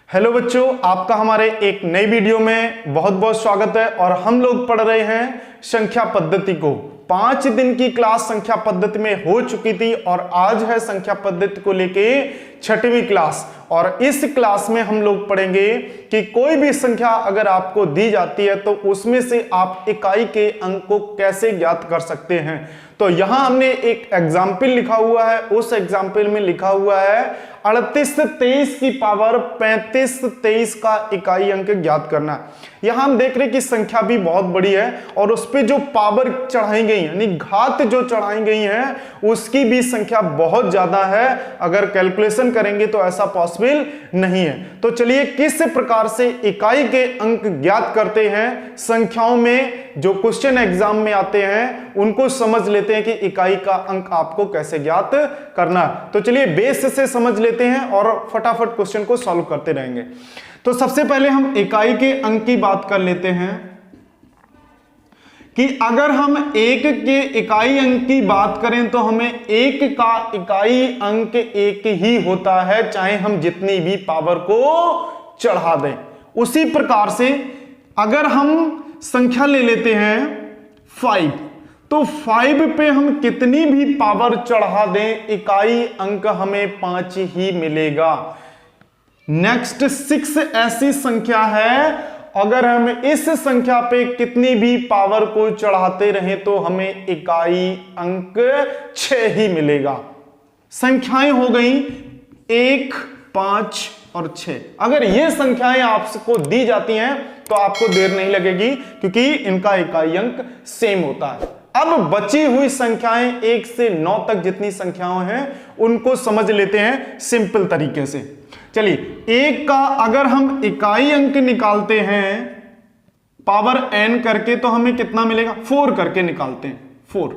Hello बच्चों, आपका हमारे एक नई वीडियो में बहुत बहुत स्वागत है। और हम लोग पढ़ रहे हैं संख्या पद्धति को। 5 दिन की क्लास संख्या पद्धति में हो चुकी थी और आज है संख्या पद्धति को लेके 6वीं क्लास। और इस क्लास में हम लोग पढ़ेंगे कि कोई भी संख्या अगर आपको दी जाती है तो उसमें से आप इकाई के अंक को कैसे ज्ञात कर सकते हैं। तो यहां हमने एक एग्जाम्पल लिखा हुआ है, उस एग्जाम्पल में लिखा हुआ है 38 23 की पावर 35 23 का इकाई अंक ज्ञात करना। यहां हम देख रहे हैं कि संख्या भी बहुत बड़ी है और उस पर जो पावर चढ़ाई गई यानी घात जो चढ़ाई गई है उसकी भी संख्या बहुत ज्यादा है। अगर कैलकुलेशन करेंगे तो ऐसा पॉसिबल नहीं है। तो चलिए किस प्रकार से इकाई के अंक ज्ञात करते हैं, संख्याओं में जो क्वेश्चन एग्जाम में आते हैं उनको समझ लेते हैं कि इकाई का अंक आपको कैसे ज्ञात करना। तो चलिए बेस से समझ लेते हैं और फटाफट क्वेश्चन को सॉल्व करते रहेंगे। तो सबसे पहले हम इकाई के अंक की बात कर लेते हैं कि अगर हम एक के इकाई अंक की बात करें तो हमें एक का इकाई अंक एक ही होता है, चाहे हम जितनी भी पावर को चढ़ा दें। उसी प्रकार से अगर हम संख्या ले लेते हैं 5, तो 5 पे हम कितनी भी पावर चढ़ा दें इकाई अंक हमें 5 ही मिलेगा। नेक्स्ट 6 ऐसी संख्या है, अगर हम इस संख्या पे कितनी भी पावर को चढ़ाते रहें तो हमें इकाई अंक 6 ही मिलेगा। संख्याएं हो गई 1, 5 और 6। अगर ये संख्याएं आपको दी जाती हैं तो आपको देर नहीं लगेगी क्योंकि इनका इकाई अंक सेम होता है। अब बची हुई संख्याएं 1 से 9 तक जितनी संख्याएं हैं उनको समझ लेते हैं सिंपल तरीके से। चलिए, 1 का अगर हम इकाई अंक निकालते हैं पावर n करके तो हमें कितना मिलेगा, 4 करके निकालते हैं 4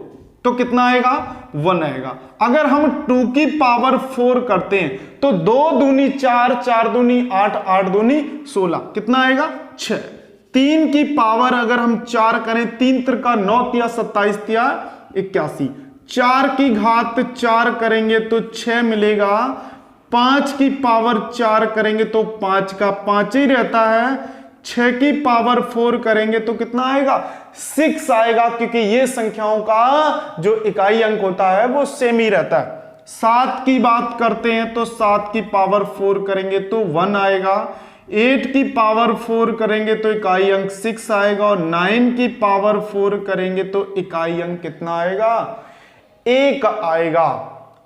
तो कितना आएगा, 1 आएगा। अगर हम 2 की पावर 4 करते हैं तो 2 दूनी 4, 4 दूनी 8, 8 दूनी 16, कितना आएगा 6। 3 की पावर अगर हम 4 करें, 3 त्रिका 9 तिया 27 तिया 81, 4 की घात 4 करेंगे तो 6 मिलेगा। 5 की पावर 4 करेंगे तो 5 का 5 ही रहता है। 6 की पावर 4 करेंगे तो कितना आएगा, 6 आएगा, क्योंकि ये संख्याओं का जो इकाई अंक होता है वो सेम ही रहता है। 7 की बात करते हैं तो 7 की पावर 4 करेंगे तो 1 आएगा। 8 की पावर 4 करेंगे तो इकाई अंक 6 आएगा और 9 की पावर 4 करेंगे तो इकाई अंक कितना आएगा, 1 आएगा।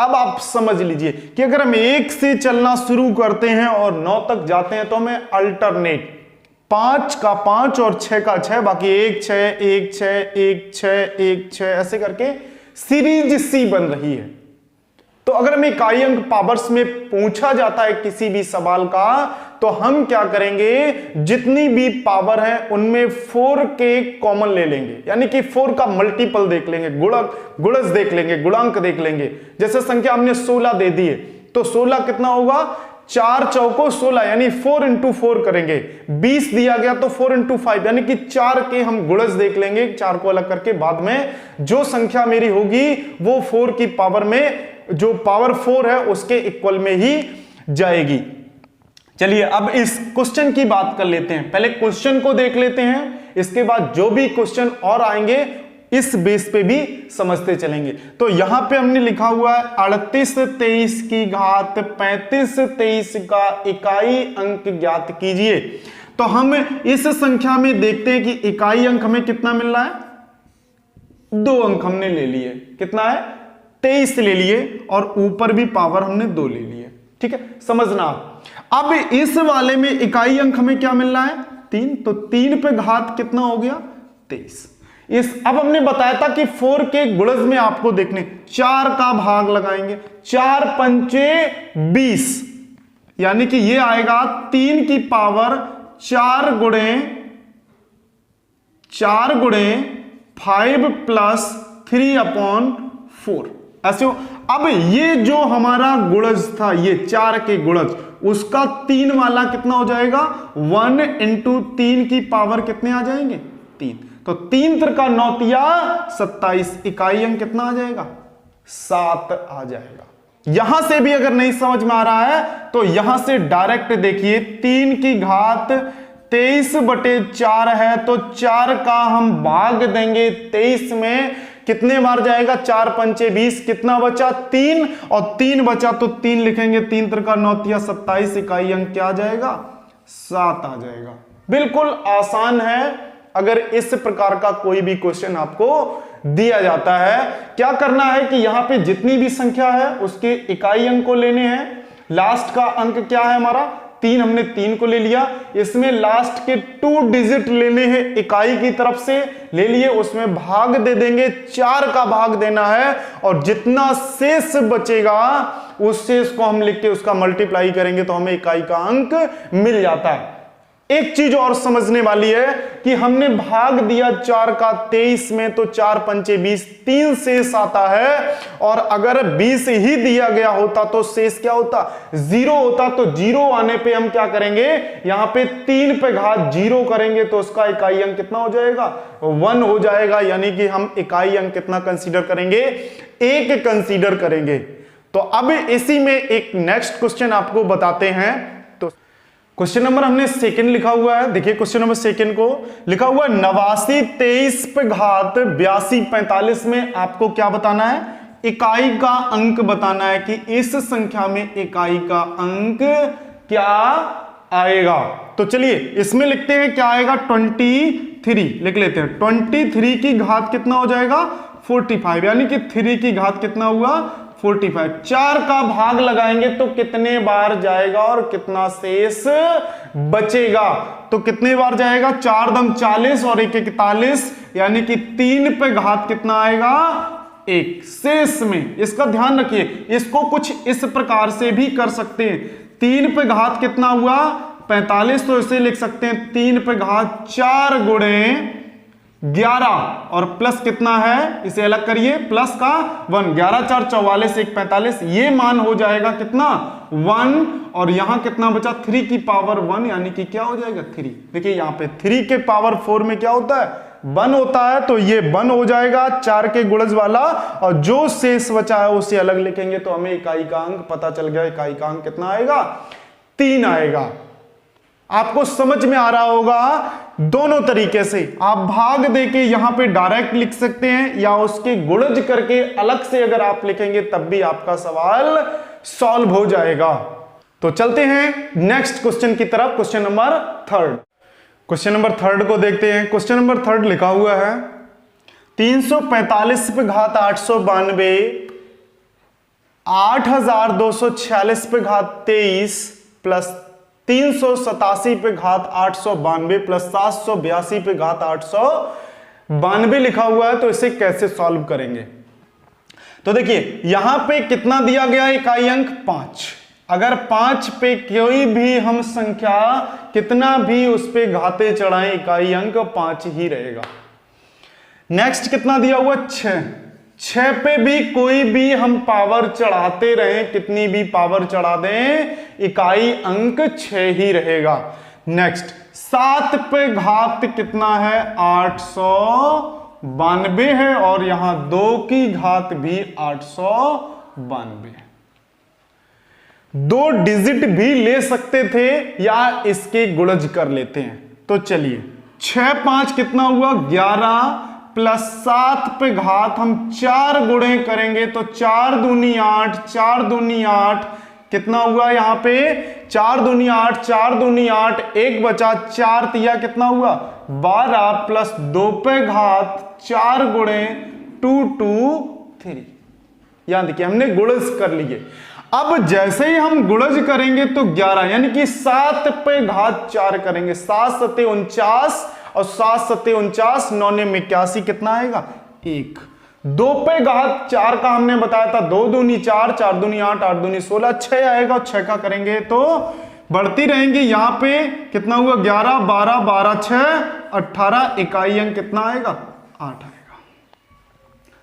अब आप समझ लीजिए कि अगर हम 1 से चलना शुरू करते हैं और 9 तक जाते हैं तो हमें अल्टरनेट 5 का 5 और 6 का 6, बाकी 1 6 1 6 1 6 1 6 ऐसे करके सीरीज सी बन रही है। तो अगर हमें इकाई अंक पावर्स में पूछा जाता है किसी भी सवाल का तो हम क्या करेंगे, जितनी भी पावर है उनमें 4 के कॉमन ले लेंगे, यानी कि 4 का मल्टीपल देख लेंगे, गुणज देख लेंगे, गुणांक देख लेंगे। जैसे संख्या हमने 16 दे दी है तो 16 कितना होगा, 4 चौको 16 यानी 4 इंटू 4 करेंगे। 20 दिया गया तो 4 इंटू 5 यानी कि 4 के हम गुणज देख लेंगे, 4 को अलग करके। बाद में जो संख्या मेरी होगी वो 4 की पावर में, जो पावर 4 है उसके इक्वल में ही जाएगी। चलिए अब इस क्वेश्चन की बात कर लेते हैं। पहले क्वेश्चन को देख लेते हैं, इसके बाद जो भी क्वेश्चन और आएंगे इस बेस पे भी समझते चलेंगे। तो यहां पे हमने लिखा हुआ है 38 23 की घात 35 23 का इकाई अंक ज्ञात कीजिए। तो हम इस संख्या में देखते हैं कि इकाई अंक हमें कितना मिल रहा है, 2 अंक हमने ले लिए, कितना है 23 ले लिए और ऊपर भी पावर हमने 2 ले लिए। ठीक है, समझना। अब इस वाले में इकाई अंक हमें क्या मिल रहा है, 3, तो 3 पे घात कितना हो गया 23। अब हमने बताया था कि 4 के गुणज में आपको देखने 4 का भाग लगाएंगे, 4 पंचे 20 यानी कि ये आएगा 3 की पावर 4 गुणे 5 प्लस 3/4 ऐसे हो। अब ये जो हमारा गुणज था, ये 4 के गुणज, उसका 3 वाला कितना हो जाएगा, 1 इंटू 3 की पावर कितने आ जाएंगे 3, तो 3 त्रिका 9 तिया 27, इकाई अंक कितना आ जाएगा 7 आ जाएगा। यहां से भी अगर नहीं समझ में आ रहा है तो यहां से डायरेक्ट देखिए, 3 की घात 23/4 है, तो 4 का हम भाग देंगे 23 में, कितने बार जाएगा, 4 पंचे 20, कितना बचा 3, और 3 बचा तो 3 लिखेंगे, 3 त्रिका 9 तिया 27, इकाई अंक क्या आ जाएगा, 7 आ जाएगा। बिल्कुल आसान है। अगर इस प्रकार का कोई भी क्वेश्चन आपको दिया जाता है, क्या करना है कि यहां पे जितनी भी संख्या है उसके इकाई अंक को लेने हैं। लास्ट का अंक क्या है हमारा 3, हमने 3 को ले लिया, इसमें लास्ट के 2 डिजिट लेने हैं, इकाई की तरफ से ले लिए, उसमें भाग दे देंगे, 4 का भाग देना है, और जितना शेष बचेगा उस शेष को हम लिख के उसका मल्टीप्लाई करेंगे तो हमें इकाई का अंक मिल जाता है। एक चीज और समझने वाली है कि हमने भाग दिया 4 का 23 में, तो 4 पंचे 20, 3 शेष आता है, और अगर 20 ही दिया गया होता तो शेष क्या होता, 0 होता। तो 0 आने पे हम क्या करेंगे, यहां पे 3 पे घात 0 करेंगे तो उसका इकाई अंक कितना हो जाएगा, 1 हो जाएगा। यानी कि हम इकाई अंक कितना कंसीडर करेंगे, 1 कंसीडर करेंगे। तो अब इसी में एक नेक्स्ट क्वेश्चन आपको बताते हैं। क्वेश्चन नंबर हमने सेकंड लिखा हुआ है, देखिए क्वेश्चन नंबर सेकंड को लिखा हुआ है 89 23 पे घात 82 45 में आपको क्या बताना है, इकाई का अंक बताना है कि इस संख्या में इकाई का अंक क्या आएगा। तो चलिए इसमें लिखते हैं क्या आएगा, 23 लिख लेते हैं। 23 की घात कितना हो जाएगा, 45, यानी कि 3 की घात कितना हुआ, 45। 4 का भाग लगाएंगे तो कितने बार जाएगा और कितना शेष बचेगा, तो कितने बार जाएगा, 4 दम 40 और 1 41, यानी कि 3 पे घात कितना आएगा, 1 शेष में। इसका ध्यान रखिए, इसको कुछ इस प्रकार से भी कर सकते हैं, 3 पे घात कितना हुआ 45, तो इसे लिख सकते हैं 3 पे घात 4 गुणे 11 और प्लस कितना है, इसे अलग करिए, प्लस का 1, 11 4 44 1 45, ये मान हो जाएगा कितना 1, और यहां कितना बचा 3 की पावर 1, यानी कि क्या हो जाएगा 3। देखिए यहां पे 3 के पावर 4 में क्या होता है 1 होता है, तो ये 1 हो जाएगा 4 के गुणज वाला, और जो शेष बचा है उसे अलग लिखेंगे तो हमें इकाई का अंक पता चल गया, इकाई का अंक कितना आएगा, 3 आएगा। आपको समझ में आ रहा होगा, दोनों तरीके से आप भाग देके यहां पे डायरेक्ट लिख सकते हैं, या उसके गुणज करके अलग से अगर आप लिखेंगे तब भी आपका सवाल सॉल्व हो जाएगा। तो चलते हैं नेक्स्ट क्वेश्चन की तरफ, क्वेश्चन नंबर 3। क्वेश्चन नंबर 3 को देखते हैं। क्वेश्चन नंबर 3 लिखा हुआ है 345 पे घात 892, 8246 पे घात 23 प्लस 387 पे घात 892 प्लस 782 पे घात 892 लिखा हुआ है, तो इसे कैसे सॉल्व करेंगे। तो देखिए यहां पे कितना दिया गया इकाई अंक 5, अगर 5 पे कोई भी हम संख्या कितना भी उस पे घाते चढ़ाएं इकाई अंक 5 ही रहेगा। नेक्स्ट कितना दिया हुआ 6 पे भी कोई भी हम पावर चढ़ाते रहें, कितनी भी पावर चढ़ा दें इकाई अंक 6 ही रहेगा। नेक्स्ट 7 पे घात कितना है 892 है, और यहां 2 की घात भी 892 है। 2 डिजिट भी ले सकते थे या इसके गुणज कर लेते हैं। तो चलिए 6 5 कितना हुआ 11 प्लस 7 पे घात हम 4 गुणे करेंगे तो 4 दूनी 8, 4 दूनी 8 कितना हुआ यहां पे 4 दूनी 8, 4 दूनी 8, 1 बचा 4 तिया कितना हुआ 12 प्लस 2 पे घात 4 गुणे 2 2 3। यहां देखिए हमने गुणज कर लिए। अब जैसे ही हम गुणज करेंगे तो 11, यानी कि 7 पे घात 4 करेंगे, 7 सत्ते 49 और 7 सत्ते 49, 9 ने 81 कितना आएगा 1। 2 पे घात 4 का हमने बताया था 2 दूनी 4, 4 दूनी 8, 8 दूनी 16, 6 आएगा, 6 का करेंगे तो बढ़ती रहेंगे। यहां पे कितना हुआ 11 12 12 6 18, इकाई अंक कितना आएगा 8 आएगा।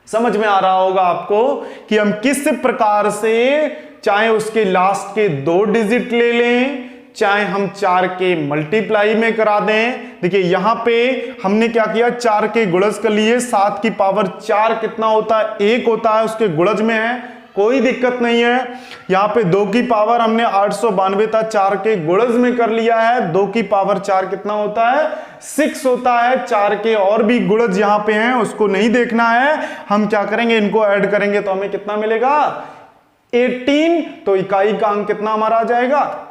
समझ में आ रहा होगा आपको कि हम किस प्रकार से चाहे उसके लास्ट के 2 डिजिट ले लें, चाहे हम 4 के मल्टीप्लाई में करा दें। देखिए यहां पे हमने क्या किया 4 के गुणज कर लिए, 7 की पावर 4 कितना होता है 1 होता है, उसके गुणज में है कोई दिक्कत नहीं है। यहाँ पे 2 की पावर हमने 892 था, 4 के गुणज में कर लिया है। 2 की पावर 4 कितना होता है? 6 होता है। 4 के और भी गुणज यहाँ पे हैं, उसको नहीं देखना है। हम क्या करेंगे, इनको ऐड करेंगे तो हमें कितना मिलेगा? 18। तो इकाई का अंक कितना हमारा आ जाएगा?